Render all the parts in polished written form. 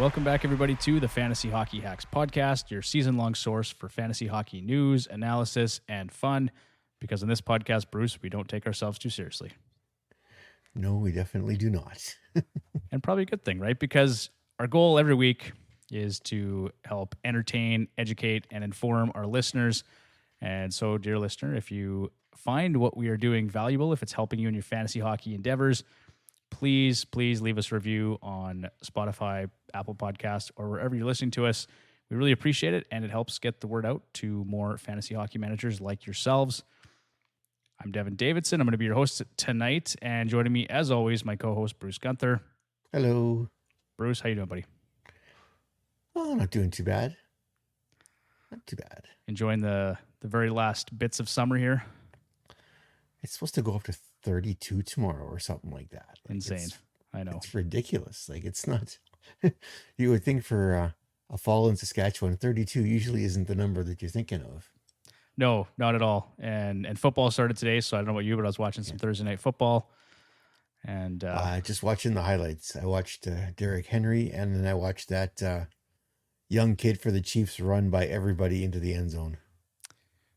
Welcome back, everybody, to the Fantasy Hockey Hacks podcast, your season-long source for fantasy hockey news, analysis, and fun. Because in this podcast, Bruce, we don't take ourselves too seriously. No, we definitely do not. And probably a good thing, right? Because our goal every week is to help entertain, educate, and inform our listeners. And so, dear listener, if you find what we are doing valuable, if it's helping you in your fantasy hockey endeavors, please leave us a review on Spotify, Apple Podcasts, or wherever you're listening to us. We really appreciate it, and it helps get the word out to more fantasy hockey managers like yourselves. I'm Devin Davidson. I'm going to be your host tonight, and joining me, as always, my co-host, Bruce Gunther. Hello. Bruce, how you doing, buddy? Oh, not doing too bad. Not too bad. Enjoying the very last bits of summer here? It's supposed to go up to 32 tomorrow or something like that. Insane. I know. It's ridiculous. It's not... You would think for a fall in Saskatchewan, 32 usually isn't the number that you're thinking of. No, not at all. And football started today, so I don't know about you, but I was watching some Thursday night football. And just watching the highlights. I watched Derrick Henry, and then I watched that young kid for the Chiefs run by everybody into the end zone.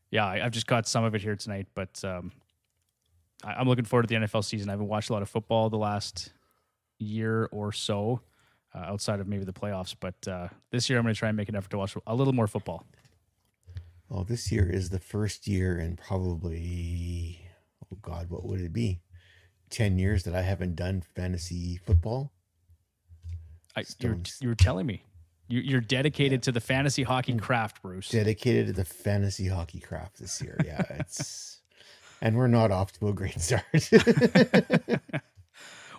Yeah, I've just caught some of it here tonight, but I'm looking forward to the NFL season. I haven't watched a lot of football the last year or so, outside of maybe the playoffs. But this year I'm going to try and make an effort to watch a little more football. Well, this year is the first year in probably, oh God, what would it be? 10 years that I haven't done fantasy football. You were telling me. You're dedicated to the fantasy hockey craft, Bruce. Dedicated to the fantasy hockey craft this year. Yeah, it's... And we're not off to a great start.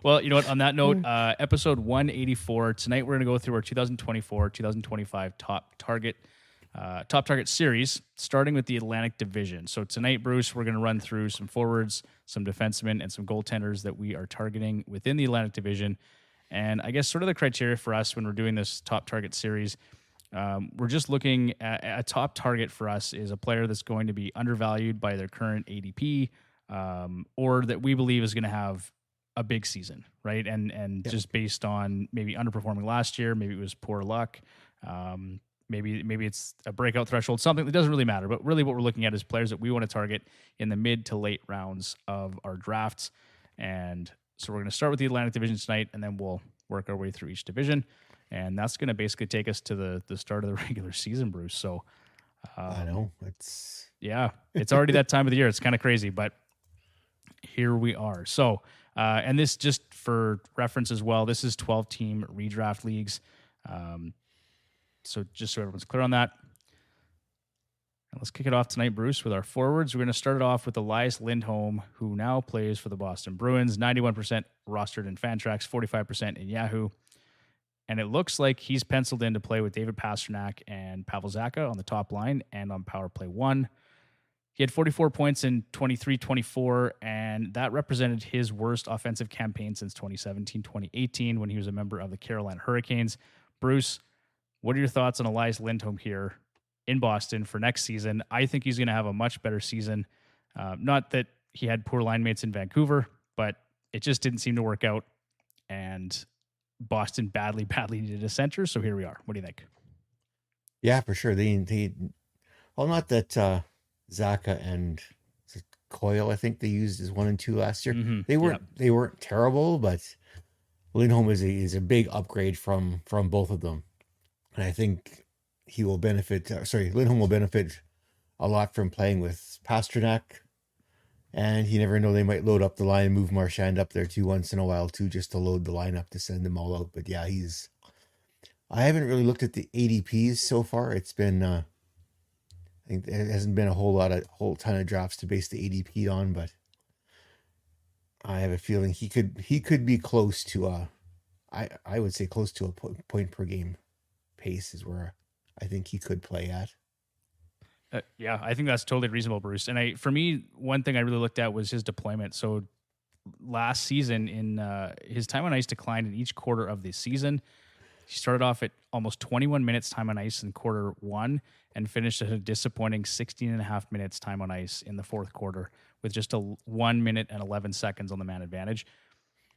Well, you know what? On that note, episode 184. Tonight we're going to go through our 2024-2025 top target series, starting with the Atlantic Division. So tonight, Bruce, we're going to run through some forwards, some defensemen, and some goaltenders that we are targeting within the Atlantic Division. And I guess sort of the criteria for us when we're doing this top target series, we're just looking at a top target for us is a player that's going to be undervalued by their current ADP, or that we believe is going to have a big season, right? And just based on maybe underperforming last year, maybe it was poor luck, maybe it's a breakout threshold, something that doesn't really matter. But really what we're looking at is players that we want to target in the mid to late rounds of our drafts. And so we're going to start with the Atlantic Division tonight, and then we'll work our way through each division. And that's going to basically take us to the start of the regular season, Bruce. So I know. It's already that time of the year. It's kind of crazy, but here we are. So, and this, just for reference as well, this is 12-team redraft leagues. So just so everyone's clear on that. And let's kick it off tonight, Bruce, with our forwards. We're going to start it off with Elias Lindholm, who now plays for the Boston Bruins, 91% rostered in Fantrax, 45% in Yahoo. And it looks like he's penciled in to play with David Pastrnak and Pavel Zacha on the top line and on power play 1. He had 44 points in 23-24, and that represented his worst offensive campaign since 2017-2018 when he was a member of the Carolina Hurricanes. Bruce, what are your thoughts on Elias Lindholm here in Boston for next season? I think he's going to have a much better season. Not that he had poor line mates in Vancouver, but it just didn't seem to work out, and Boston badly needed a center, so here we are. What do you think? Yeah, for sure. Well, not that Zacha and Coyle, I think they used as 1 and 2 last year. Mm-hmm. They weren't terrible, but Lindholm is a big upgrade from both of them, and I think he will benefit. Lindholm will benefit a lot from playing with Pastrnak. And you never know, they might load up the line and move Marchand up there too once in a while too, just to load the line up to send them all out. But yeah, I haven't really looked at the ADPs so far. It's been, I think it hasn't been a whole ton of drafts to base the ADP on, but I have a feeling he could be close to I would say close to a point per game pace is where I think he could play at. Yeah, I think that's totally reasonable, Bruce. And for me, one thing I really looked at was his deployment. So last season, in his time on ice declined in each quarter of the season. He started off at almost 21 minutes time on ice in quarter 1 and finished at a disappointing 16 and a half minutes time on ice in the fourth quarter with just 1 minute and 11 seconds on the man advantage.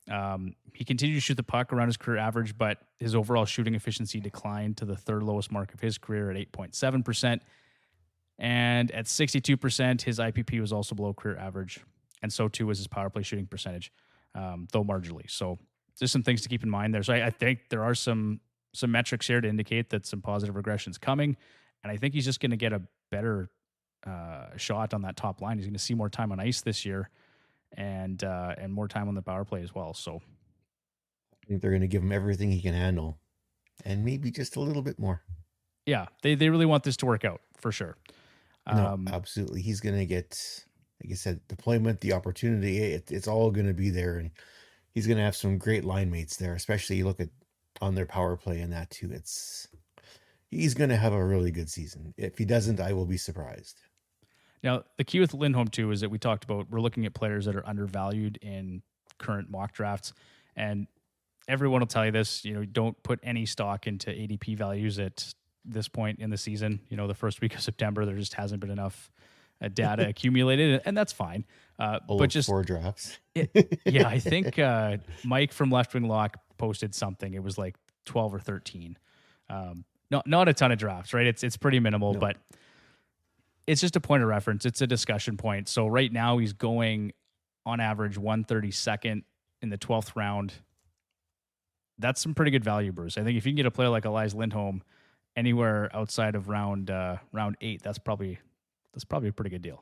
He continued to shoot the puck around his career average, but his overall shooting efficiency declined to the third lowest mark of his career at 8.7%. And at 62%, his IPP was also below career average. And so too was his power play shooting percentage, though marginally. So just some things to keep in mind there. So I think there are some metrics here to indicate that some positive regression is coming. And I think he's just going to get a better shot on that top line. He's going to see more time on ice this year and more time on the power play as well. So I think they're going to give him everything he can handle and maybe just a little bit more. Yeah, they really want this to work out for sure. No, absolutely. He's going to get, like I said, deployment, the opportunity. It's all going to be there. And he's going to have some great line mates there, especially you look at on their power play and that too. He's going to have a really good season. If he doesn't, I will be surprised. Now, the key with Lindholm too is that we talked about, we're looking at players that are undervalued in current mock drafts. And everyone will tell you this, don't put any stock into ADP values at this point in the season. The first week of September, there just hasn't been enough data accumulated, and that's fine. But just 4 drafts. Yeah, I think Mike from Left Wing Lock posted something. It was like 12 or 13. Not a ton of drafts, right? It's pretty minimal, but it's just a point of reference. It's a discussion point. So right now he's going on average 132nd in the 12th round. That's some pretty good value, Bruce. I think if you can get a player like Elias Lindholm anywhere outside of round 8, that's probably a pretty good deal.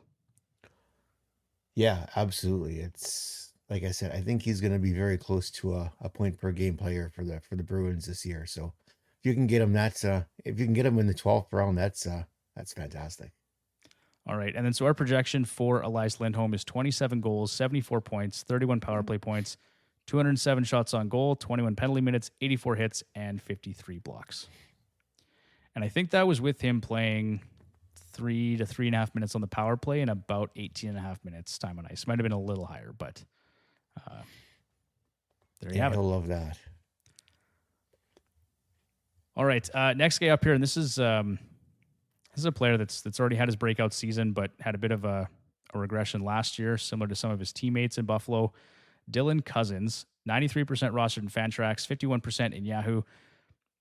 Yeah, absolutely. It's like I said, I think he's going to be very close to a point per game player for the Bruins this year. So if you can get him, if you can get him in the 12th round, that's fantastic. All right, and then so our projection for Elias Lindholm is 27 goals, 74 points, 31 power play points, 207 shots on goal, 21 penalty minutes, 84 hits, and 53 blocks. And I think that was with him playing 3 to 3.5 minutes on the power play and about 18.5 minutes time on ice. Might have been a little higher, but there you have it. He'll love that. All right, next guy up here, and this is a player that's already had his breakout season, but had a bit of a regression last year, similar to some of his teammates in Buffalo. Dylan Cousins, 93% rostered in Fantrax, 51% in Yahoo.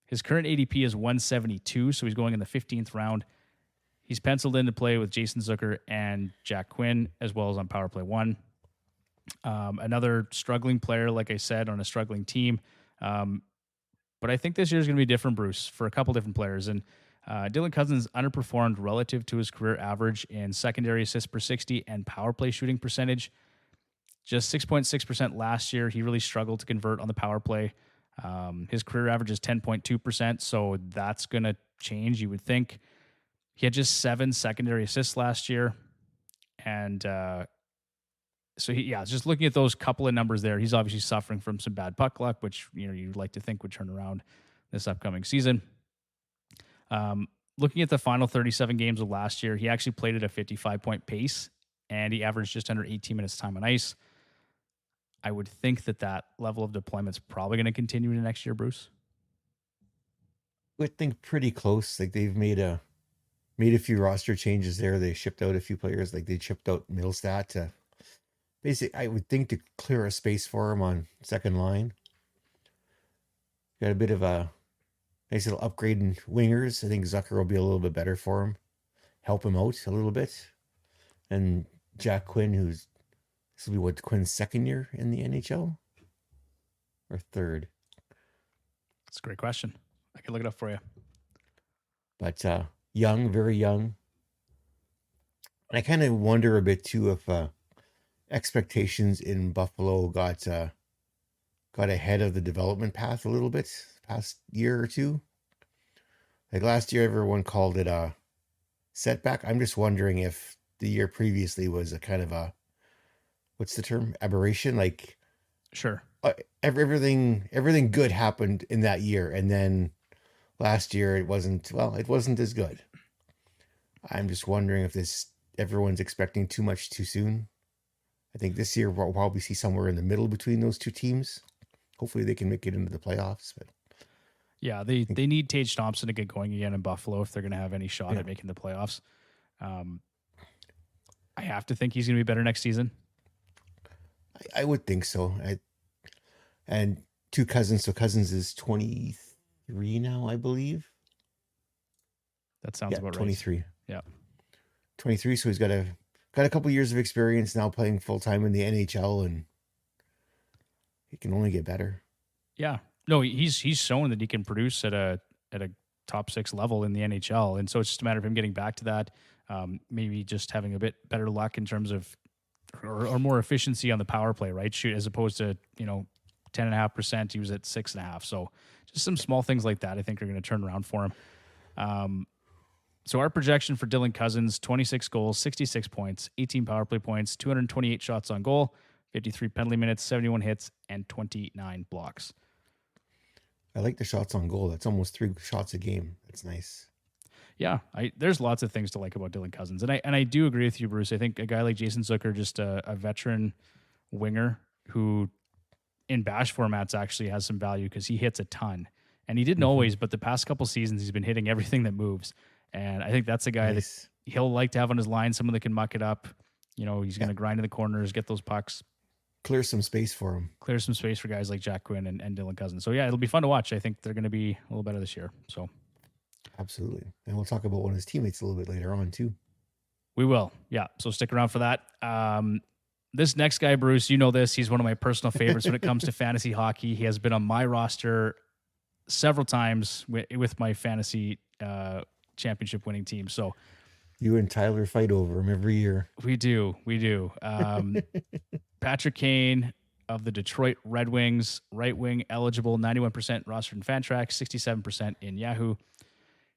His current ADP is 172, so he's going in the 15th round. He's penciled in to play with Jason Zucker and Jack Quinn, as well as on Power Play 1. Another struggling player, like I said, on a struggling team. But I think this year is going to be different, Bruce, for a couple different players. And Dylan Cousins underperformed relative to his career average in secondary assists per 60 and power play shooting percentage. Just 6.6% last year. He really struggled to convert on the power play. His career average is 10.2%, so that's going to change, you would think. He had just 7 secondary assists last year. And so, just looking at those couple of numbers there, he's obviously suffering from some bad puck luck, which you'd like to think would turn around this upcoming season. Looking at the final 37 games of last year, he actually played at a 55-point pace, and he averaged just under 18 minutes time on ice. I would think that level of deployment is probably going to continue into next year, Bruce. I would think pretty close. Like they've made a few roster changes there. They shipped out a few players. Like they shipped out Middlestat to basically, I would think, to clear a space for him on second line. Got a bit of a nice little upgrade in wingers. I think Zucker will be a little bit better for him, help him out a little bit. And Jack Quinn, this will be Quinn's second year in the NHL? Or third? That's a great question. I can look it up for you. But young, very young. And I kind of wonder a bit too if expectations in Buffalo got ahead of the development path a little bit past year or two. Like last year, everyone called it a setback. I'm just wondering if the year previously was a kind of a, what's the term? Aberration? Like, sure. Everything good happened in that year. And then last year it wasn't as good. I'm just wondering if everyone's expecting too much too soon. I think this year we'll probably see somewhere in the middle between those two teams. Hopefully they can make it into the playoffs. But yeah, they need Tage Thompson to get going again in Buffalo if they're going to have any shot at making the playoffs. I have to think he's going to be better next season. I would think so. and two Cousins. So Cousins is 23 now, I believe. That sounds Yeah, about right. 23. Yeah. 23. So he's got a couple years of experience now playing full time in the NHL, and he can only get better. Yeah. No, he's shown that he can produce at a top 6 level in the NHL, and so it's just a matter of him getting back to that. Maybe just having a bit better luck in terms of or more efficiency on the power play, right? Shoot, as opposed to 10.5%, he was at 6.5. So just some small things like that, I think, are going to turn around for him. So our projection for Dylan Cousins: 26 goals, 66 points, 18 power play points, 228 shots on goal, 53 penalty minutes, 71 hits, and 29 blocks. I like the shots on goal. That's almost 3 shots a game. That's nice. Yeah, there's lots of things to like about Dylan Cousins, and I do agree with you, Bruce. I think a guy like Jason Zucker, just a veteran winger who, in bash formats, actually has some value because he hits a ton, and he didn't always, but the past couple seasons he's been hitting everything that moves, and I think that's a guy Nice. that he'll like to have on his line, someone that can muck it up. He's going to grind in the corners, get those pucks, Clear some space for him. clear some space for guys like Jack Quinn and Dylan Cousins. So yeah, it'll be fun to watch. I think they're going to be a little better this year. So. Absolutely. And we'll talk about one of his teammates a little bit later on, too. We will. Yeah. So stick around for that. This next guy, Bruce, you know this. He's one of my personal favorites when it comes to fantasy hockey. He has been on my roster several times with my fantasy championship winning team. So You and Tyler fight over him every year. we do. Patrick Kane of the Detroit Red Wings, right wing eligible, 91% rostered in Fantrax, 67% in Yahoo.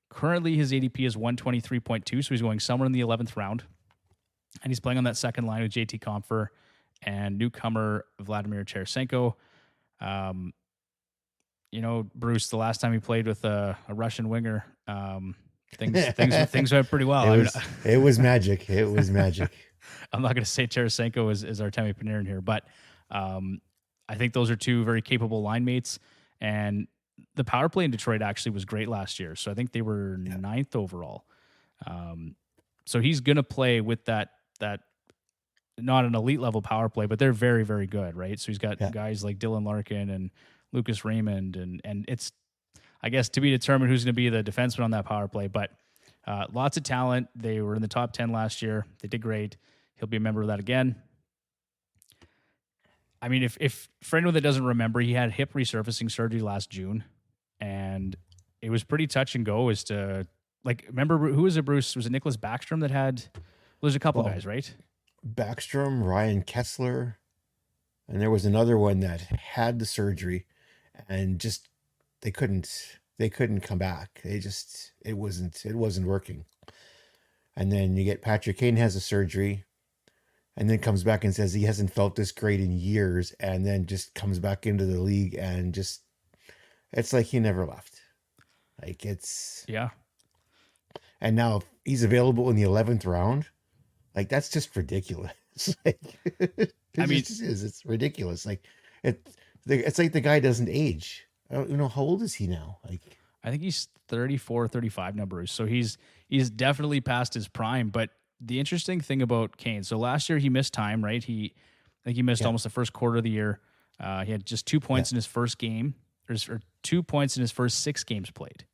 Currently, his ADP is 123.2, so he's going somewhere in the 11th round. And he's playing on that second line with JT Compher and newcomer Vladimir Tarasenko. Bruce, the last time he played with a Russian winger, things went pretty well. It was magic. It was magic. I'm not going to say Tarasenko is Artemi Panarin here, but I think those are two very capable line mates. And the power play in Detroit actually was great last year. So I think they were 9th overall. So he's going to play with that not an elite level power play, but they're very, very good, right? So he's got guys like Dylan Larkin and Lucas Raymond, and it's, I guess, to be determined who's going to be the defenseman on that power play. But lots of talent. They were in the top 10 last year. They did great. He'll be a member of that again. I mean, if for anyone that doesn't remember, he had hip resurfacing surgery last June, and it was pretty touch and go as to, like, remember, who was it, Bruce? Was it Nicholas Backstrom that had, there's a couple guys, right? Backstrom, Ryan Kessler, and there was another one that had the surgery and just they couldn't come back. It wasn't working. And then you get Patrick Kane has a surgery and then comes back and says he hasn't felt this great in years, and then just comes back into the league and just, it's like he never left. Like, it's, yeah. And now if he's available in the 11th round, like, that's just ridiculous. Like, it's ridiculous. Like, it's like the guy doesn't age. I don't even know, how old is he now? Like, I think he's 34, 35 now, Bruce. So he's definitely past his prime. But the interesting thing about Kane, so last year he missed time, right? I think he missed almost the first quarter of the year. He had just 2 points in his first game, or 2 points in his first 6 games played.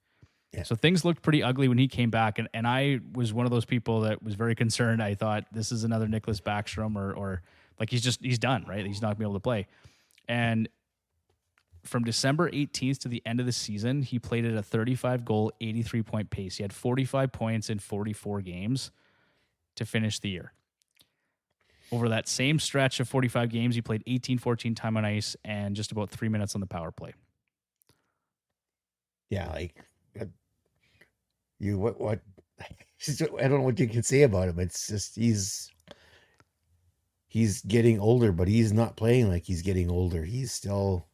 Yeah. So things looked pretty ugly when he came back. And I was one of those people that was very concerned. I thought, this is another Nicholas Backstrom, or like, he's done, right? He's not going to be able to play. And from December 18th to the end of the season, he played at a 35-goal, 83-point pace. He had 45 points in 44 games to finish the year. Over that same stretch of 45 games, he played 14 time on ice and just about 3 minutes on the power play. Yeah, like, what I don't know what you can say about him. It's just he's getting older, but he's not playing like he's getting older. He's still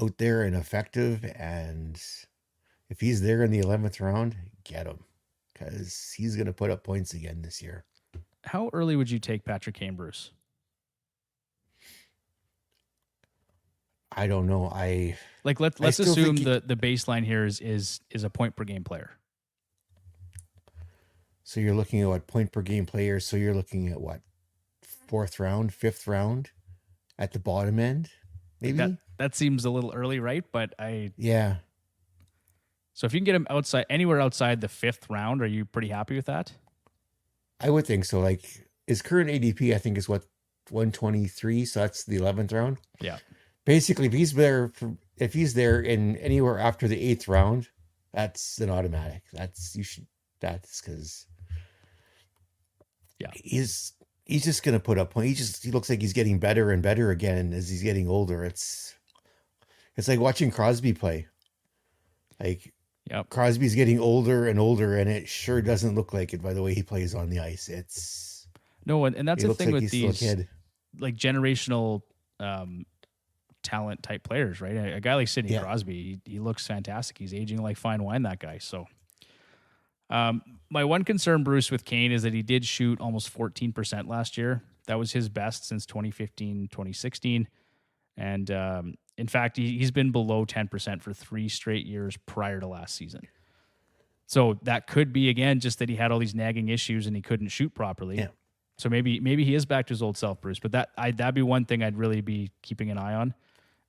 out there and effective, and if he's there in the 11th round, get him, because he's going to put up points again this year. How early would you take Patrick Kane, Bruce? I don't know. Let's assume the baseline here is a point per game player. So you're looking at what, point per game player? So you're looking at what, 4th round, 5th round at the bottom end, maybe? that seems a little early, right? But Yeah, so if you can get him anywhere outside the 5th round, are you pretty happy with that? I would think so. Like his current ADP, I think is what 123. So that's the 11th round. Yeah. Basically, if he's there in anywhere after the 8th round, that's an automatic. That's because Yeah. he's just gonna put up points. He looks like he's getting better and better again as he's getting older. It's like watching Crosby play. Like Yep. Crosby's getting older and older, and it sure doesn't look like it by the way he plays on the ice. No, and that's It the looks thing like with he's still a these kid. like generational talent type players, right? A guy like Sidney Yeah. Crosby, he looks fantastic. He's aging like fine wine, that guy. So, my one concern, Bruce, with Kane is that he did shoot almost 14% last year. That was his best since 2015, 2016. And in fact, he's been below 10% for 3 straight years prior to last season. So that could be, again, just that he had all these nagging issues and he couldn't shoot properly. Yeah. So maybe he is back to his old self, Bruce. But that'd be one thing I'd really be keeping an eye on.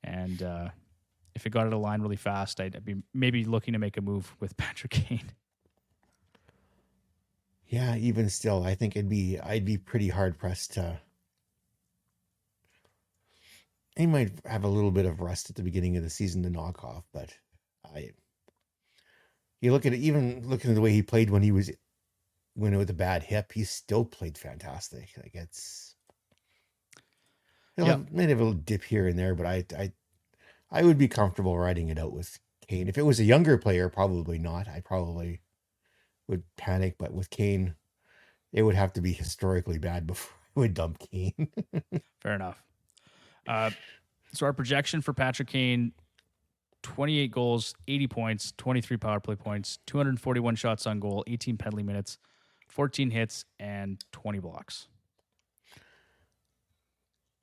And if it got out of line really fast, I'd be maybe looking to make a move with Patrick Kane. Yeah, even still, I think I'd be pretty hard pressed to. He might have a little bit of rust at the beginning of the season to knock off, but I. You look at it, even looking at the way he played when with a bad hip, he still played fantastic. Like might have a little dip here and there, but I would be comfortable riding it out with Kane. If it was a younger player, probably not. I probably would panic, but with Kane, it would have to be historically bad before I would dump Kane. Fair enough. So our projection for Patrick Kane: 28 goals, 80 points, 23 power play points, 241 shots on goal, 18 penalty minutes, 14 hits, and 20 blocks.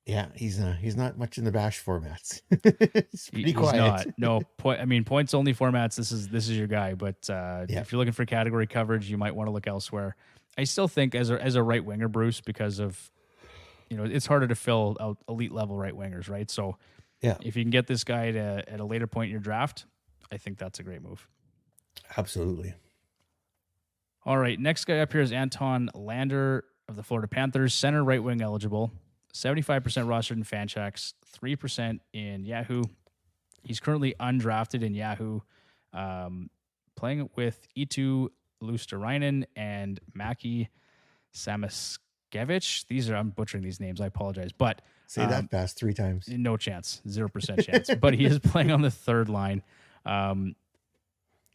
Yeah, he's not much in the bash formats. He's pretty He's quiet. not. No point. I mean, points only formats. This is your guy. But if you're looking for category coverage, you might want to look elsewhere. I still think as a right winger, Bruce, because of it's harder to fill out elite level right wingers, right? So Yeah, if you can get this guy at a later point in your draft, I think that's a great move. absolutely. All right, next guy up here is Anton Lander of the Florida Panthers, center right wing eligible, 75% rostered in Fantrax, 3% in Yahoo. He's currently undrafted in Yahoo, playing with Eetu Luosterainen and Maki Samaskevich. I'm butchering these names. I apologize, but Say that fast 3 times. no chance, 0% chance. But he is playing on the third line.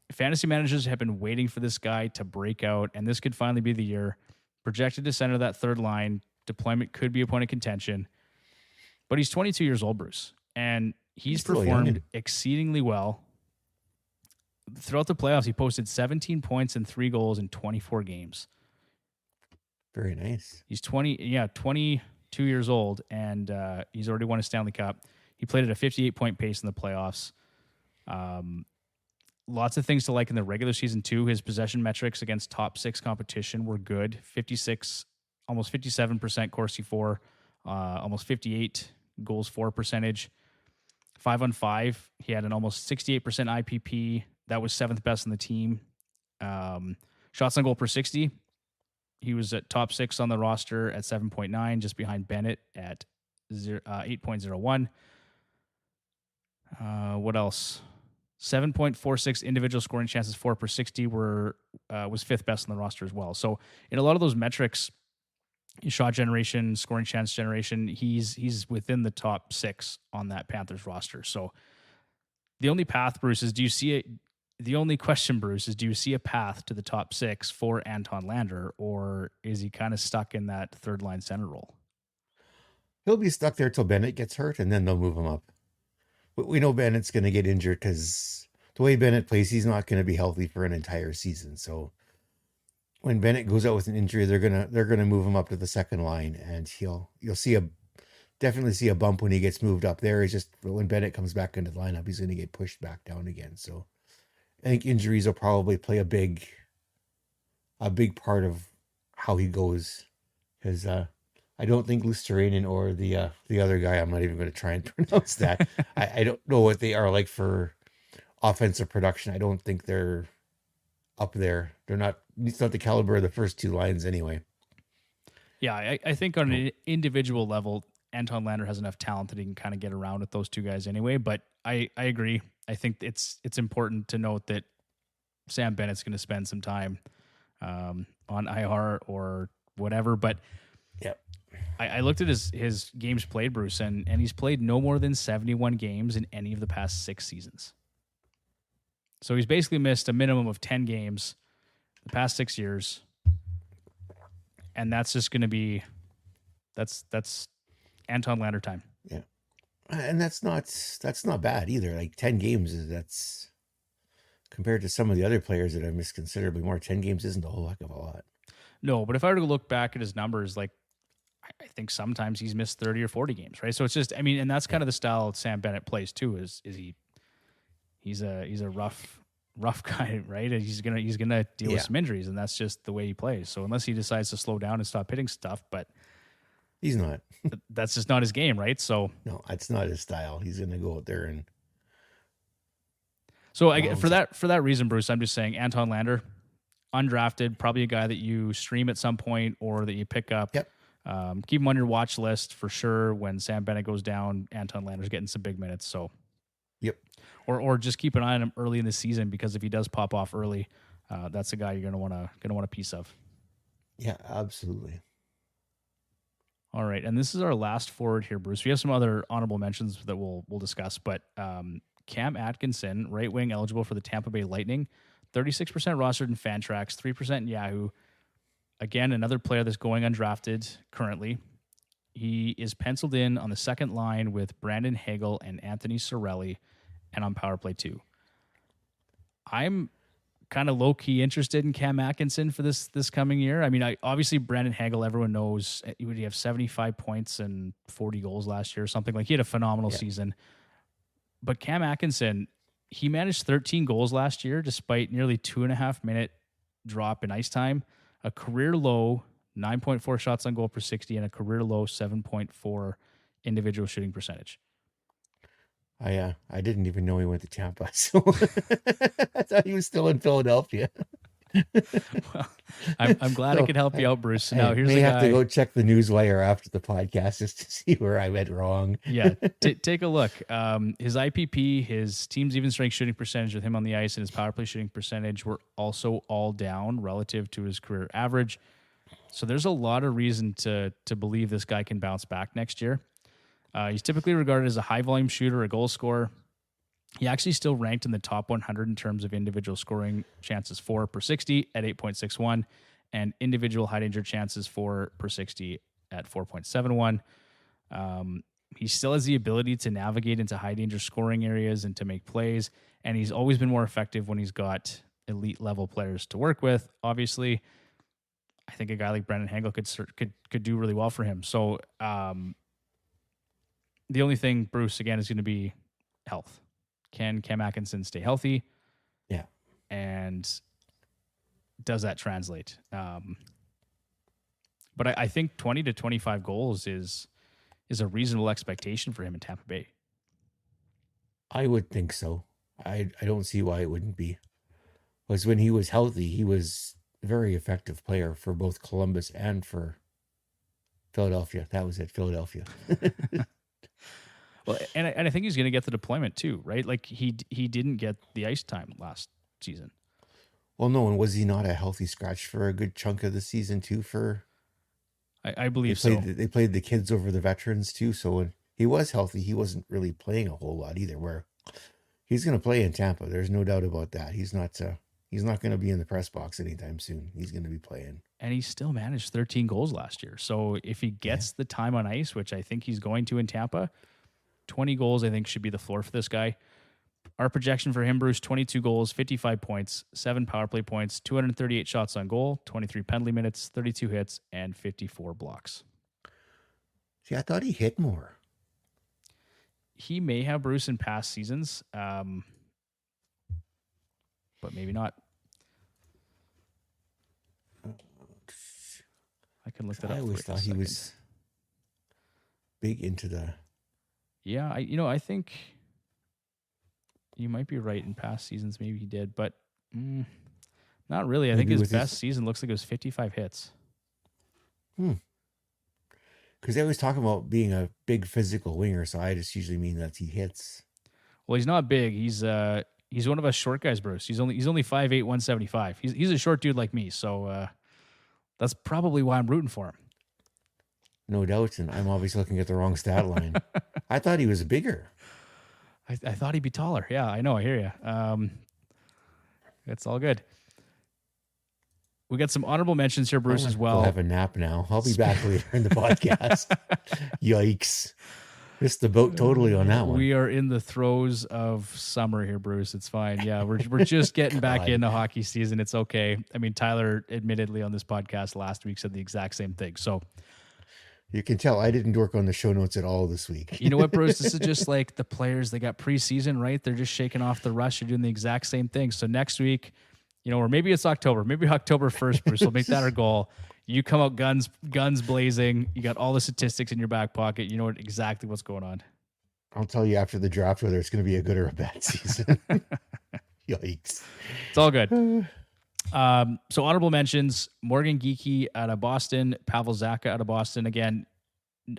Fantasy managers have been waiting for this guy to break out, and this could finally be the year. Projected to center that third line. Deployment could be a point of contention. But he's 22 years old, Bruce, and he's performed exceedingly well. Throughout the playoffs, he posted 17 points and 3 goals in 24 games. Very nice. He's 22 years old, and he's already won a Stanley Cup. He played at a 58-point pace in the playoffs. Lots of things to like in the regular season, too. His possession metrics against top 6 competition were good. 56, almost 57% Corsi 4, almost 58 goals for percentage. 5-on-5, he had an almost 68% IPP. That was 7th best in the team. Shots on goal per 60, he was at top 6 on the roster at 7.9, just behind Bennett at 8.01. What else? 7.46 individual scoring chances, 4 per 60 was 5th best on the roster as well. So in a lot of those metrics, shot generation, scoring chance generation, he's within the top 6 on that Panthers roster. So the only path, Bruce, is the only question, Bruce, is do you see a path to the top 6 for Anton Lander, or is he kind of stuck in that third line center role? He'll be stuck there till Bennett gets hurt, and then they'll move him up. But we know Bennett's going to get injured because the way Bennett plays, he's not going to be healthy for an entire season. So when Bennett goes out with an injury, they're gonna move him up to the second line, and you'll definitely see a bump when he gets moved up there. It's just when Bennett comes back into the lineup, he's going to get pushed back down again. So I think injuries will probably play a big part of how he goes, because I don't think Lusterinen or the other guy. I'm not even going to try and pronounce that. I don't know what they are like for offensive production. I don't think they're up there. They're not. It's not the caliber of the first two lines anyway. Yeah, I think on an individual level, Anton Lander has enough talent that he can kind of get around with those two guys anyway. But I agree. I think it's important to note that Sam Bennett's going to spend some time on IR or whatever. But Yep. I looked at his games played, Bruce, and he's played no more than 71 games in any of the past 6 seasons. So he's basically missed a minimum of 10 games the past 6 years. And that's just going to be that's Anton Lander time. Yeah. And that's not bad either. Like 10 games that's compared to some of the other players that have missed considerably more. 10 games isn't a whole heck of a lot. No, but if I were to look back at his numbers, like I think sometimes he's missed 30 or 40 games, right? So it's just, I mean, and that's kind of the style Sam Bennett plays too. He's a rough guy, right? And he's gonna deal with some injuries, and that's just the way he plays. So unless he decides to slow down and stop hitting stuff, but he's not. That's just not his game, right? So no, it's not his style. He's gonna go out there and. So for that reason, Bruce, I'm just saying Anton Lander, undrafted, probably a guy that you stream at some point or that you pick up. Yep. Keep him on your watch list for sure. When Sam Bennett goes down, Anton Lander's getting some big minutes. So, yep. Or just keep an eye on him early in the season, because if he does pop off early, that's a guy you're gonna want a piece of. Yeah, absolutely. All right, and this is our last forward here, Bruce. We have some other honorable mentions that we'll discuss, but Cam Atkinson, right wing, eligible for the Tampa Bay Lightning, 36% rostered in Fantrax, 3% in Yahoo. Again, another player that's going undrafted currently. He is penciled in on the second line with Brandon Hagel and Anthony Cirelli, and on power play 2. I'm kind of low-key interested in Cam Atkinson for this coming year. I mean, obviously Brandon Hagel, everyone knows, he have 75 points and 40 goals last year or something. Like, he had a phenomenal season. But Cam Atkinson, he managed 13 goals last year despite nearly 2.5 minute drop in ice time, a career low 9.4 shots on goal per 60, and a career low 7.4 individual shooting percentage. I didn't even know he went to Tampa, so I thought he was still in Philadelphia. Well, I'm glad I could help you out, Bruce. Now here's the guy. Have to go check the newswire after the podcast just to see where I went wrong. Yeah, take a look. His IPP, his team's even strength shooting percentage with him on the ice, and his power play shooting percentage were also all down relative to his career average. So there's a lot of reason to believe this guy can bounce back next year. He's typically regarded as a high-volume shooter, a goal scorer. He actually still ranked in the top 100 in terms of individual scoring chances for per 60 at 8.61, and individual high-danger chances for per 60 at 4.71. He still has the ability to navigate into high-danger scoring areas and to make plays, and he's always been more effective when he's got elite-level players to work with. Obviously, I think a guy like Brandon Hagel could do really well for him. So, the only thing, Bruce, again, is going to be health. Can Cam Atkinson stay healthy? Yeah. And does that translate? But I think 20 to 25 goals is a reasonable expectation for him in Tampa Bay. I would think so. I don't see why it wouldn't be. Because when he was healthy, he was a very effective player for both Columbus and for Philadelphia. That was it, Philadelphia. Well, and I think he's going to get the deployment too, right? Like he didn't get the ice time last season. Well, no, and was he not a healthy scratch for a good chunk of the season too? I believe so. They played the kids over the veterans too. So when he was healthy, he wasn't really playing a whole lot either. Where he's going to play in Tampa, there's no doubt about that. He's not going to be in the press box anytime soon. He's going to be playing. And he still managed 13 goals last year. So if he gets the time on ice, which I think he's going to in Tampa, 20 goals, I think, should be the floor for this guy. Our projection for him, Bruce, 22 goals, 55 points, 7 power play points, 238 shots on goal, 23 penalty minutes, 32 hits, and 54 blocks. See, I thought he hit more. He may have, Bruce, in past seasons, but maybe not. I can look that up. I always thought he was big into the. Yeah, I think you might be right. In past seasons, maybe he did, but not really. I think Maybe his with best his. season looks like it was 55 hits. Because they always talk about being a big physical winger, so I just usually mean that he hits. Well, he's not big. He's one of us short guys, Bruce. He's only 5'8", 175. He's a short dude like me, so that's probably why I'm rooting for him. No doubt, and I'm obviously looking at the wrong stat line. I thought he was bigger. I thought he'd be taller. Yeah, I know. I hear you. It's all good. We got some honorable mentions here, Bruce, I'm as gonna go well. have a nap now. I'll be back later in the podcast. Yikes. Missed the boat totally on that one. We are in the throes of summer here, Bruce. It's fine. Yeah, we're just getting back into hockey season. It's okay. I mean, Tyler admittedly on this podcast last week said the exact same thing. So you can tell I didn't work on the show notes at all this week. You know what, Bruce? This is just like the players. They got preseason, right? They're just shaking off the rust. You're doing the exact same thing. So next week, or maybe it's October. Maybe October 1st, Bruce. We'll make that our goal. You come out guns blazing. You got all the statistics in your back pocket. You know exactly what's going on. I'll tell you after the draft whether it's going to be a good or a bad season. Yikes. It's all good. So honorable mentions, Morgan Geekie out of Boston, Pavel Zacha out of Boston. Again,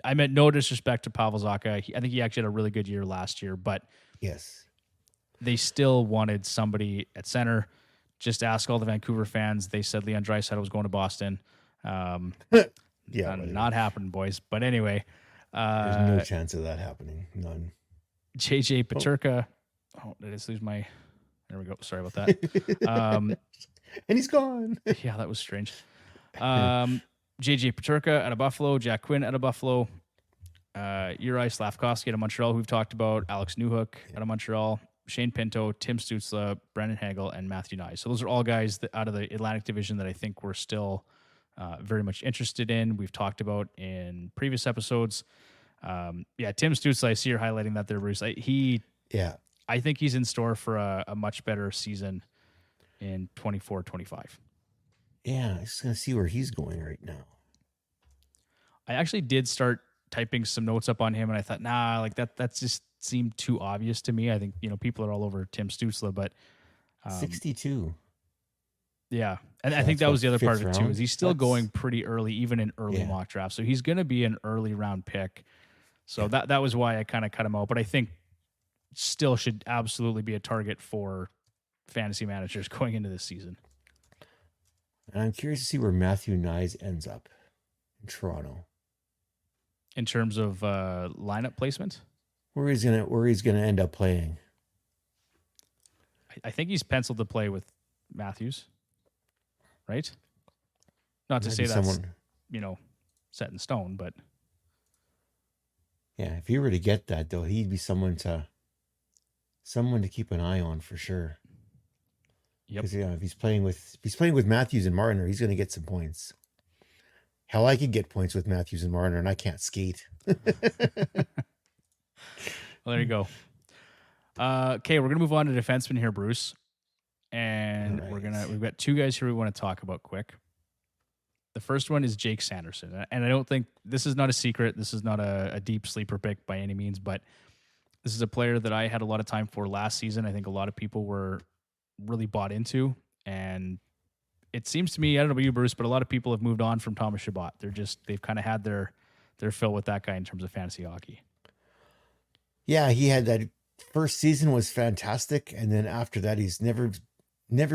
I meant no disrespect to Pavel Zacha. I think he actually had a really good year last year, but yes, they still wanted somebody at center. Just ask all the Vancouver fans. They said Leon Draisaitl was going to Boston. yeah, not happening, boys. But anyway, there's no chance of that happening. None. JJ Peterka. Oh, did I just lose my? There we go. Sorry about that. And he's gone. Yeah, that was strange. JJ Peterka out of Buffalo, Jack Quinn out of Buffalo, Uri Slavkovsky out of Montreal, who we've talked about, Alex Newhook out of Montreal, Shane Pinto, Tim Stützle, Brendan Hagel, and Matthew Nye. So those are all guys that out of the Atlantic Division that I think we're still very much interested in. We've talked about in previous episodes. Tim Stützle, I see you're highlighting that there, Bruce. I think he's in store for a much better season in 24-25. Yeah, I'm just going to see where he's going right now. I actually did start typing some notes up on him, and I thought, like that just seemed too obvious to me. I think, people are all over Tim Stützle, but 62. Yeah. And I think that was the other part of it too, is he's still going pretty early, even in early mock drafts. So he's going to be an early round pick. So that was why I kind of cut him out, but I think still should absolutely be a target for fantasy managers going into this season. And I'm curious to see where Matthew Nyes ends up in Toronto. In terms of lineup placement? Where he's gonna end up playing. I think he's penciled to play with Matthews, right? Not to say that's set in stone, but yeah, if he were to get that though, he'd be someone to keep an eye on for sure. Yep. Because if he's playing with Matthews and Marner, he's going to get some points. Hell, I could get points with Matthews and Marner, and I can't skate. Well, there you go. Okay, we're gonna move on to defenseman here, Bruce, and we've got two guys here we want to talk about quick. The first one is Jake Sanderson, and I don't think this is not a secret. This is not a deep sleeper pick by any means, but this is a player that I had a lot of time for last season. I think a lot of people were really bought into, and it seems to me, I don't know about you, Bruce, but a lot of people have moved on from Thomas Chabot. They've kind of had their fill with that guy in terms of fantasy hockey. Yeah, he had that first season was fantastic, and then after that, he's never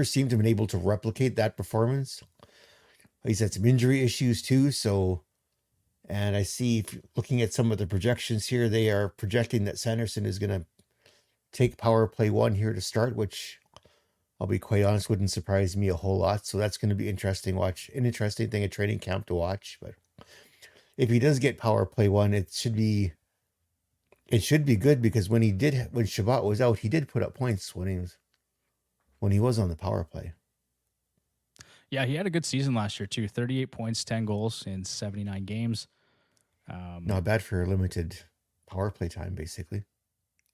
seemed to have been able to replicate that performance. He's had some injury issues too, and I see, looking at some of the projections here, they are projecting that Sanderson is going to take power play 1 here to start, which I'll be quite honest, wouldn't surprise me a whole lot. So that's going to be interesting. An interesting thing at training camp to watch. But if he does get power play 1, it should be good, because when Chabot was out, he did put up points when he was on the power play. Yeah, he had a good season last year too. 38 points, 10 goals in 79 games. Not bad for limited power play time, basically.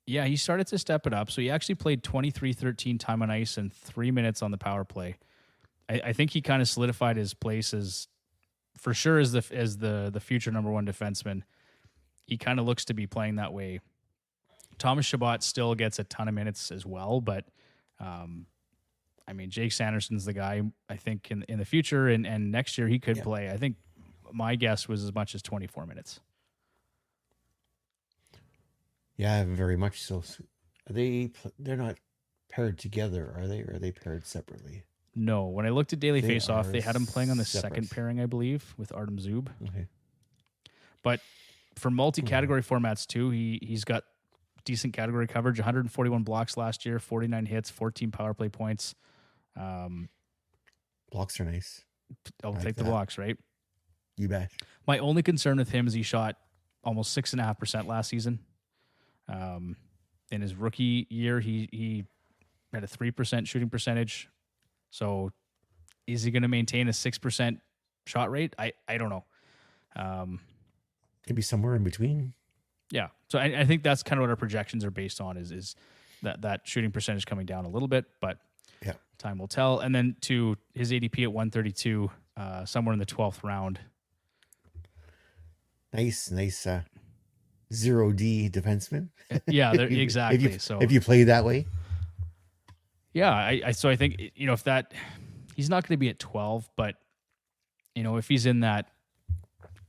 Yeah, he started to step it up. So he actually played 23-13 time on ice and 3 minutes on the power play. I think he kind of solidified his place as the future number 1 defenseman. he kind of looks to be playing that way. Thomas Chabot still gets a ton of minutes as well, but I mean, Jake Sanderson's the guy, I think, in the future, and next year he could play. I think my guess was as much as 24 minutes. Yeah, very much so. They're not paired together, are they? Or are they paired separately? No. When I looked at Daily They Faceoff, they had him playing on the separate. second pairing, I believe, with Artem Zub. Okay. But for multi-category formats too, he's got decent category coverage. 141 blocks last year, 49 hits, 14 power play points. Blocks are nice. I'll take the blocks, right? You bet. My only concern with him is he shot almost 6.5% last season. In his rookie year, he had a 3% shooting percentage. So is he going to maintain a 6% shot rate? I don't know. Maybe somewhere in between. Yeah. So I think that's kind of what our projections are based on is that shooting percentage coming down a little bit, but yeah, time will tell. And then to his ADP at 132, somewhere in the 12th round. Nice 0D defenseman. Yeah, exactly. If you play that way. Yeah, I think, if that, he's not going to be at 12, but if he's in that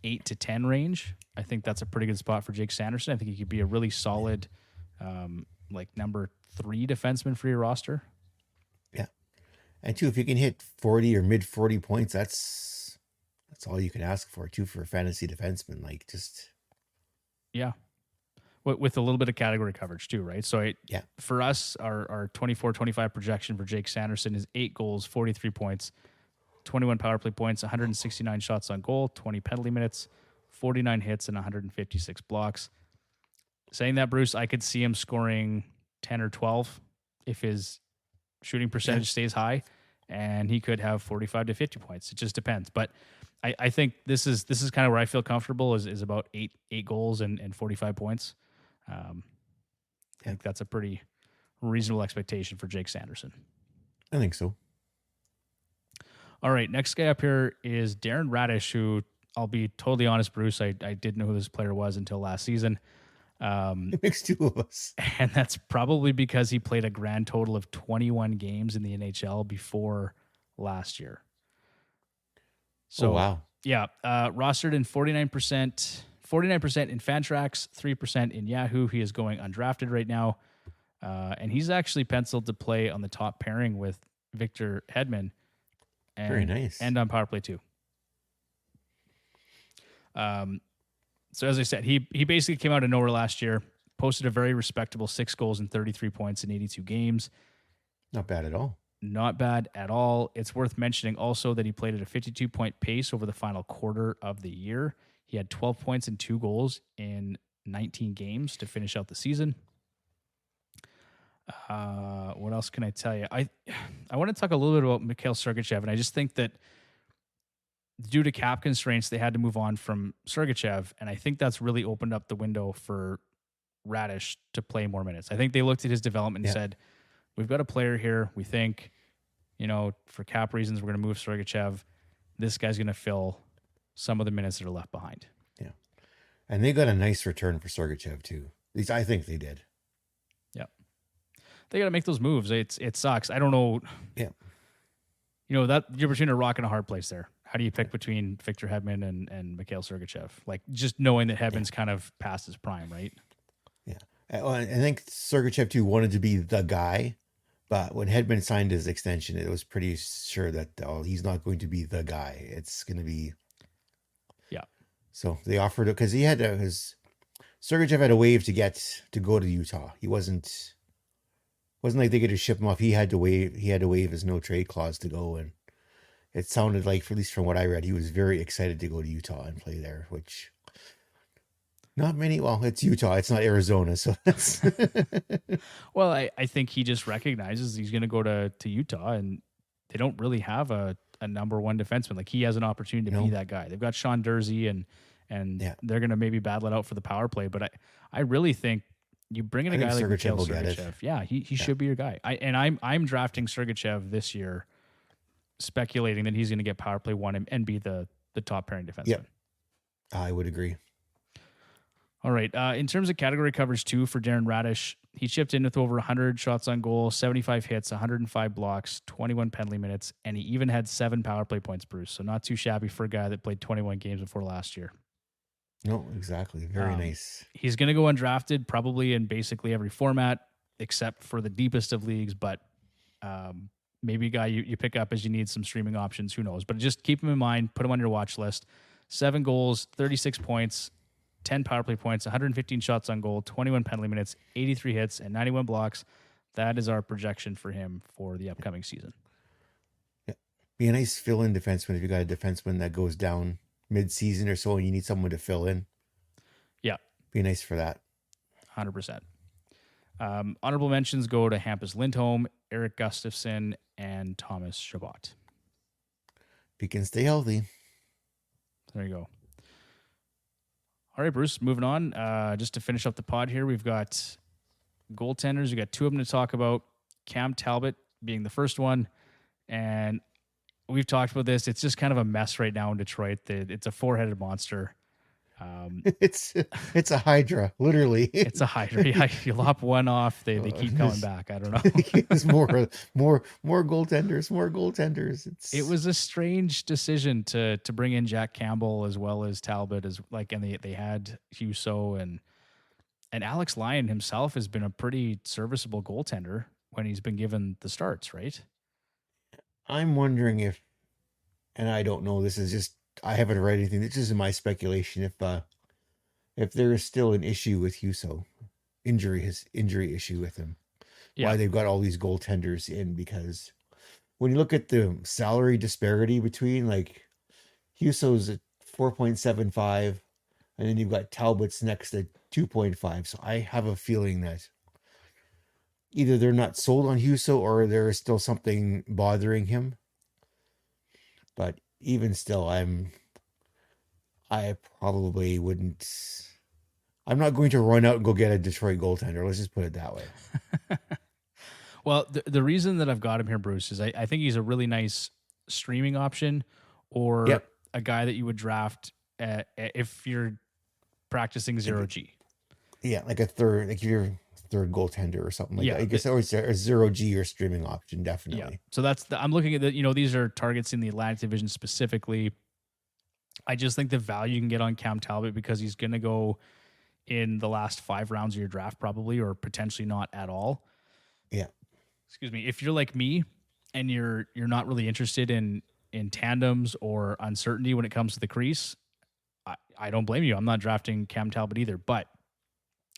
8 to 10 range, I think that's a pretty good spot for Jake Sanderson. I think he could be a really solid, number 3 defenseman for your roster. Yeah, and too, if you can hit 40 or mid 40 points, that's all you can ask for too for a fantasy defenseman. Yeah, with a little bit of category coverage too, right? So for us, our 24-25 projection for Jake Sanderson is 8 goals, 43 points, 21 power play points, 169 shots on goal, 20 penalty minutes, 49 hits, and 156 blocks. Saying that, Bruce, I could see him scoring 10 or 12 if his shooting percentage stays high, and he could have 45 to 50 points. It just depends. But I think this is kind of where I feel comfortable is about eight goals and 45 points. I think that's a pretty reasonable expectation for Jake Sanderson. I think so. All right, next guy up here is Darren Radish, who, I'll be totally honest, Bruce, I didn't know who this player was until last season. It makes two of us. And that's probably because he played a grand total of 21 games in the NHL before last year. So, wow. Yeah, rostered in 49% in Fantrax, 3% in Yahoo. He is going undrafted right now. And he's actually penciled to play on the top pairing with Victor Hedman. Very nice. And on power play too. So as I said, he basically came out of nowhere last year, posted a very respectable 6 goals and 33 points in 82 games. Not bad at all. Not bad at all. It's worth mentioning also that he played at a 52-point pace over the final quarter of the year. He had 12 points and 2 goals in 19 games to finish out the season. What else can I tell you? I want to talk a little bit about Mikhail Sergachev, and I just think that due to cap constraints, they had to move on from Sergachev, and I think that's really opened up the window for Radish to play more minutes. I think they looked at his development and said, we've got a player here. We think, for cap reasons, we're going to move Sergachev. This guy's going to fill some of the minutes that are left behind. Yeah. And they got a nice return for Sergachev, too. At least I think they did. Yeah. They got to make those moves. It sucks. I don't know. Yeah. That you're between a rock and a hard place there. How do you pick between Victor Hedman and Mikhail Sergachev? Like, just knowing that Hedman's kind of past his prime, right? Yeah. I think Sergachev, too, wanted to be the guy. But when Hedman signed his extension, it was pretty sure that he's not going to be the guy. It's going to be... Yeah. So they offered it because he had Sergachev had a waive to go to Utah. He wasn't like they could just ship him off. He had to waive his no trade clause to go, and it sounded like, at least from what I read, he was very excited to go to Utah and play there, which not many. Well, it's Utah. It's not Arizona, so that's. Well, I think he just recognizes he's going to go to Utah, and they don't really have a number one defenseman. Like, he has an opportunity to be that guy. They've got Sean Dursey, and they're going to maybe battle it out for the power play. But I really think you bring in a guy like Mikhail Sergachev. Yeah, he should be your guy. I'm drafting Sergachev this year, speculating that he's going to get power play 1 and be the top pairing defenseman. Yep. I would agree. All right. In terms of category coverage too, for Darren Radish, he chipped in with over 100 shots on goal, 75 hits, 105 blocks, 21 penalty minutes, and he even had 7 power play points, Bruce. So not too shabby for a guy that played 21 games before last year. No, exactly. Very nice. He's going to go undrafted probably in basically every format except for the deepest of leagues, but maybe a guy you pick up as you need some streaming options. Who knows? But just keep him in mind. Put him on your watch list. 7 goals, 36 points, 10 power play points, 115 shots on goal, 21 penalty minutes, 83 hits, and 91 blocks. That is our projection for him for the upcoming season. Yeah. Be a nice fill-in defenseman if you got a defenseman that goes down mid-season or so and you need someone to fill in. Yeah. Be nice for that. 100%. Honorable mentions go to Elias Lindholm, Eric Gustafsson, and Thomas Chabot. If you can stay healthy. There you go. All right, Bruce, moving on. Just to finish up the pod here, we've got goaltenders. We've got 2 of them to talk about. Cam Talbot being the first one. And we've talked about this. It's just kind of a mess right now in Detroit. It's a 4-headed monster. It's a hydra, literally. It's a hydra. Yeah, you lop one off, they keep coming back. I don't know. It's more goaltenders. It was a strange decision to bring in Jack Campbell as well as Talbot and they had Husso and Alex Lyon himself has been a pretty serviceable goaltender when he's been given the starts, right? I'm wondering and I don't know, this is just, I haven't read anything. This is my speculation. If there is still an issue with Husso, his injury issue with him, why they've got all these goaltenders in, because when you look at the salary disparity between like Husso's at 4.75, and then you've got Talbot's next at 2.5. So I have a feeling that either they're not sold on Husso or there is still something bothering him. But even still, I probably wouldn't. I'm not going to run out and go get a Detroit goaltender. Let's just put it that way. Well, the reason that I've got him here, Bruce, is I think he's a really nice streaming option or a guy that you would draft if you're practicing 0G. Yeah, like a third, like your third goaltender or something like that. I guess always a 0G or streaming option, definitely. Yeah. So I'm looking at these are targets in the Atlantic Division specifically. I just think the value you can get on Cam Talbot because he's going to go in the last 5 rounds of your draft probably, or potentially not at all. Yeah. Excuse me. If you're like me and you're not really interested in tandems or uncertainty when it comes to the crease, I don't blame you. I'm not drafting Cam Talbot either, but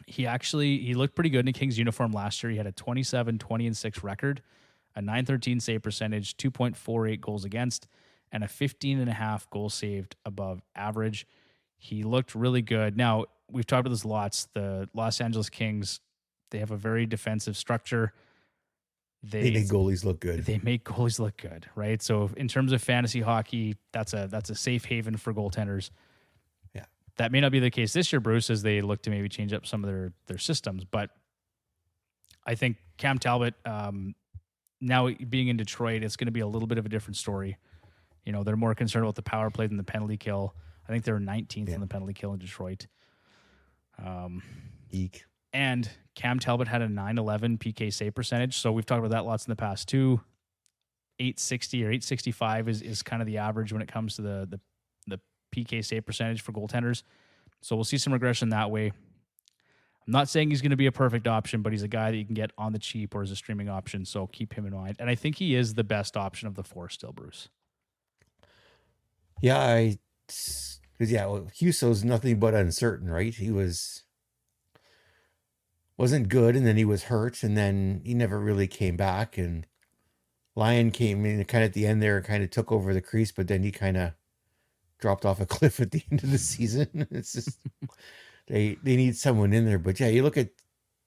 he looked pretty good in a Kings uniform last year. He had a 27, 20, and 6 record, a .913 save percentage, 2.48 goals against, and a 15.5 goals saved above average. He looked really good. Now, we've talked about this lots. The Los Angeles Kings, they have a very defensive structure. They make goalies look good. They make goalies look good, right? So in terms of fantasy hockey, that's a safe haven for goaltenders. Yeah. That may not be the case this year, Bruce, as they look to maybe change up some of their systems. But I think Cam Talbot, now being in Detroit, it's going to be a little bit of a different story. They're more concerned about the power play than the penalty kill. I think they're 19th on the penalty kill in Detroit. Eek. And Cam Talbot had a .911 PK save percentage. So we've talked about that lots in the past too. 860 or 865 is kind of the average when it comes to the PK save percentage for goaltenders. So we'll see some regression that way. I'm not saying he's going to be a perfect option, but he's a guy that you can get on the cheap or as a streaming option. So keep him in mind. And I think he is the best option of the 4 still, Bruce. Yeah, Husso's nothing but uncertain, right? He wasn't good, and then he was hurt, and then he never really came back. And Lyon came in kind of at the end there and kind of took over the crease, but then he kind of dropped off a cliff at the end of the season. It's just they need someone in there. But yeah, you look at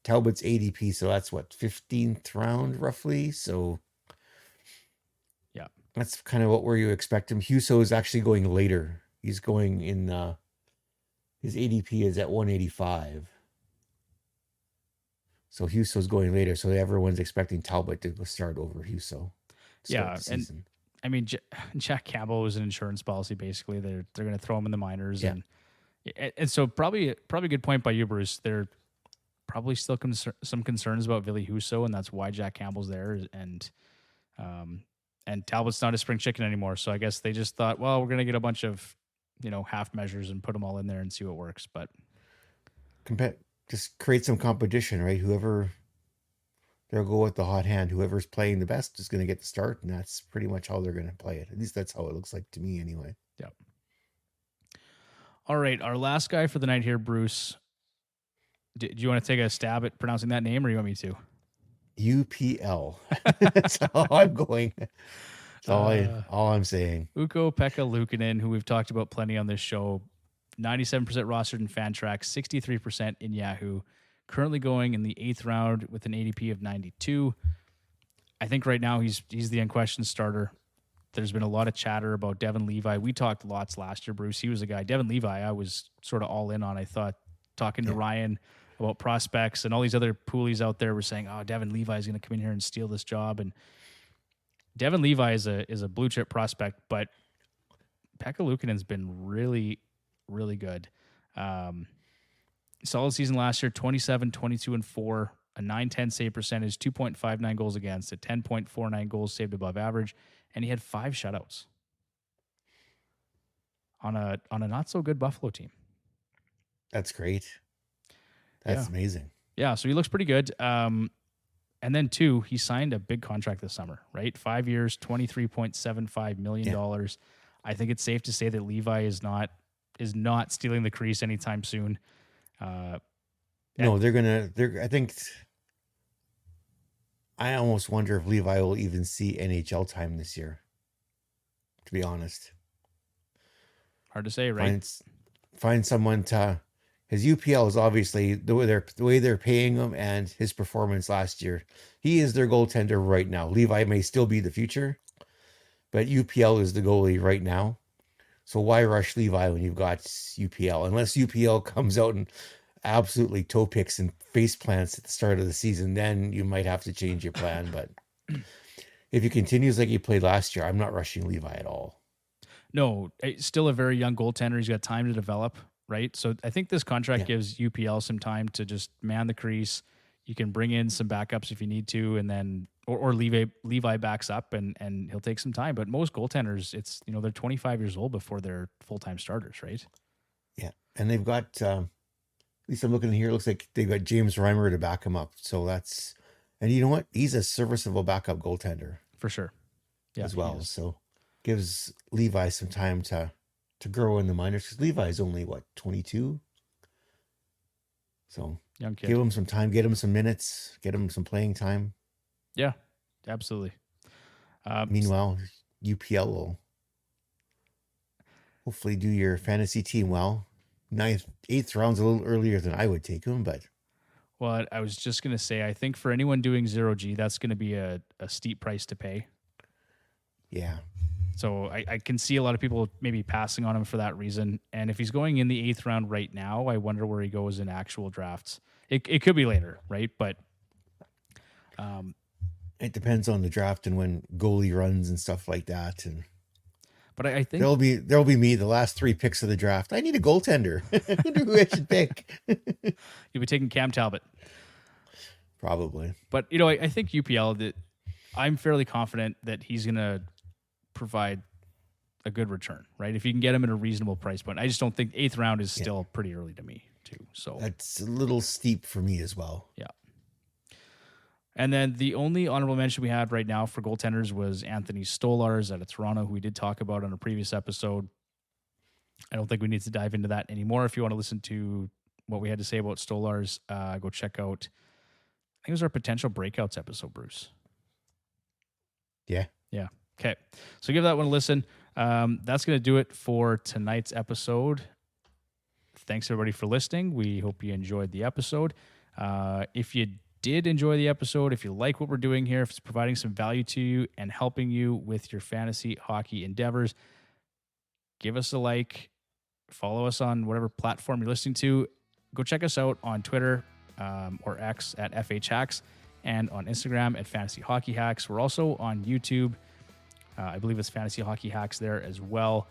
Talbot's ADP, so that's what, 15th round roughly. So yeah, that's kind of where you expect him. Husso is actually going later. He's going in his ADP is at 185. So Husso's going later. So everyone's expecting Talbot to start over Husso. Yeah, and I mean, Jack Campbell was an insurance policy. Basically, they're going to throw him in the minors, and And so probably a good point by you, Bruce. There probably still some concerns about Ville Husso, and that's why Jack Campbell's there. And Talbot's not a spring chicken anymore. So I guess they just thought, well, we're going to get a bunch of, half measures and put them all in there and see what works. But just create some competition, right? Whoever they'll go with the hot hand. Whoever's playing the best is going to get the start, and that's pretty much how they're going to play it. At least that's how it looks like to me, anyway. Yep. All right, our last guy for the night here, Bruce. Do you want to take a stab at pronouncing that name, or you want me to? UPL. That's how I'm going. That's all I'm saying. Ukko-Pekka Luukkonen, who we've talked about plenty on this show, 97% rostered in Fantrax, 63% in Yahoo. Currently going in the 8th round with an ADP of 92. I think right now he's the unquestioned starter. There's been a lot of chatter about Devin Levi. We talked lots last year, Bruce. He was a guy. Devin Levi, I was sort of all in on. I thought talking to Ryan about prospects and all these other poolies out there were saying, "Oh, Devin Levi is going to come in here and steal this job." And Devin Levi is a blue chip prospect, but Pekka Luukkonen's been really, really good. Solid season last year, 27, 22, and 4, a 910 save percentage, 2.59 goals against, a 10.49 goals saved above average, and he had 5 shutouts on a not so good Buffalo team. That's great. That's amazing. Yeah, so he looks pretty good. And then 2, he signed a big contract this summer, right? 5 years, $23.75 million. Yeah. I think it's safe to say that Levi is not stealing the crease anytime soon. No, I almost wonder if Levi will even see NHL time this year, to be honest. Hard to say, right? Find someone to, his UPL is obviously the way they're paying him and his performance last year. He is their goaltender right now. Levi may still be the future, but UPL is the goalie right now. So why rush Levi when you've got UPL? Unless UPL comes out and absolutely toe picks and face plants at the start of the season, then you might have to change your plan. But if he continues like he played last year, I'm not rushing Levi at all. No, still a very young goaltender. He's got time to develop, right? So I think this contract gives UPL some time to just man the crease. You can bring in some backups if you need to, and then or Levi backs up and he'll take some time. But most goaltenders, it's they're 25 years old before they're full-time starters, right? Yeah, and they've got at least I'm looking here. It looks like they've got James Reimer to back him up. So and you know what? He's a serviceable backup goaltender for sure. Yeah, as well. So gives Levi some time to grow in the minors, because Levi is only 22. So young kid. Give him some time, get him some minutes, get him some playing time. Yeah, absolutely. Meanwhile, UPL will hopefully do your fantasy team well. 8th round's a little earlier than I would take him, but. Well, I was just going to say, I think for anyone doing 0G, that's going to be a steep price to pay. Yeah. So I can see a lot of people maybe passing on him for that reason. And if he's going in the 8th round right now, I wonder where he goes in actual drafts. It could be later, right? But it depends on the draft and when goalie runs and stuff like that. But I think there'll be me the last 3 picks of the draft. I need a goaltender. I wonder who I should pick. You'll be taking Cam Talbot, probably. But I think UPL, that I'm fairly confident that he's going to provide a good return, right? If you can get him at a reasonable price point. I just don't think 8th round is still pretty early to me too. So that's a little steep for me as well. Yeah. And then the only honorable mention we had right now for goaltenders was Anthony Stolarz out of Toronto, who we did talk about on a previous episode. I don't think we need to dive into that anymore. If you want to listen to what we had to say about Stolarz, go check out, I think it was our potential breakouts episode, Bruce. Yeah. Yeah. Okay. So give that one a listen. That's going to do it for tonight's episode. Thanks everybody for listening. We hope you enjoyed the episode. If you did enjoy the episode, if you like what we're doing here, if it's providing some value to you and helping you with your fantasy hockey endeavors, give us a like, follow us on whatever platform you're listening to. Go check us out on Twitter or X at FHHacks and on Instagram at Fantasy Hockey Hacks. We're also on YouTube. I believe it's Fantasy Hockey Hacks there as well.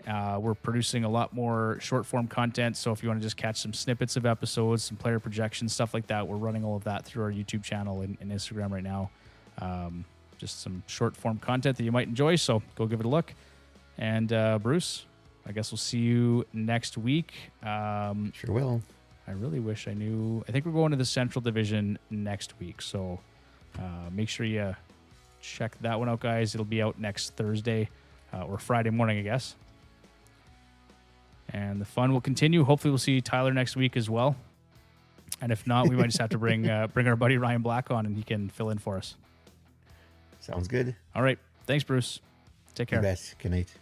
We're producing a lot more short form content. So if you want to just catch some snippets of episodes, some player projections, stuff like that, we're running all of that through our YouTube channel and Instagram right now. Just some short form content that you might enjoy. So go give it a look. And Bruce, I guess we'll see you next week. Sure will. I really wish I knew. I think we're going to the Central Division next week. So make sure you check that one out, guys. It'll be out next Thursday or Friday morning, I guess. And the fun will continue. Hopefully we'll see Tyler next week as well. And if not, we might just have to bring our buddy Ryan Black on and he can fill in for us. Sounds good. All right. Thanks, Bruce. Take care. You bet. Good night.